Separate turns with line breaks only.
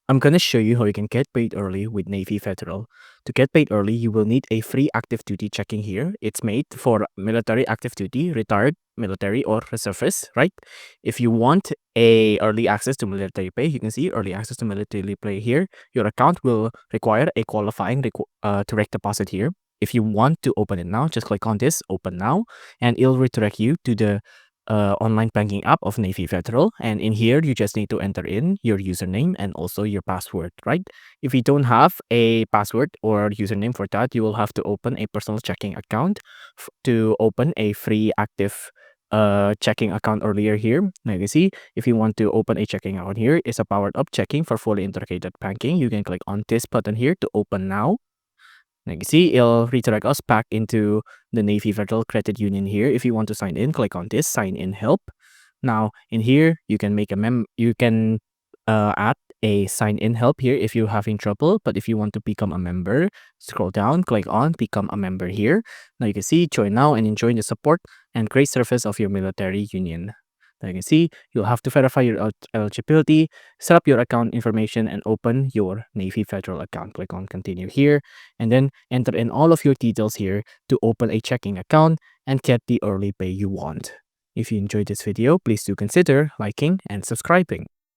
I'm going to show you how you can get paid early with Navy Federal. To get paid early, you will need a free active duty checking here. It's made for military active duty, retired military or reservists, right? If you want a early access to military pay, you can see early access to military pay here. Your account will require a qualifying direct deposit here. If you want to open it now, just click on this, open now, and it'll redirect you to the online banking app of Navy Federal. And in here, you just need to enter in your username and also your password, right? If you don't have a password or username for that, you will have to open a personal checking account to open a free active checking account earlier here. Now you can see if you want to open a checking account here, it's a powered up checking for fully integrated banking. You can click on this button here to open now. Like you see, it'll redirect us back into the Navy Federal Credit Union here. If you want to sign in, click on this sign in help. Now in here, you can make you can add a sign in help here if you're having trouble. But if you want to become a member, scroll down, click on become a member here. Now you can see join now and enjoy the support and great service of your military union. Now you can see you'll have to verify your eligibility, set up your account information, and open your Navy Federal account. Click on continue here, and then enter in all of your details here to open a checking account and get the early pay you want. If you enjoyed this video, please do consider liking and subscribing.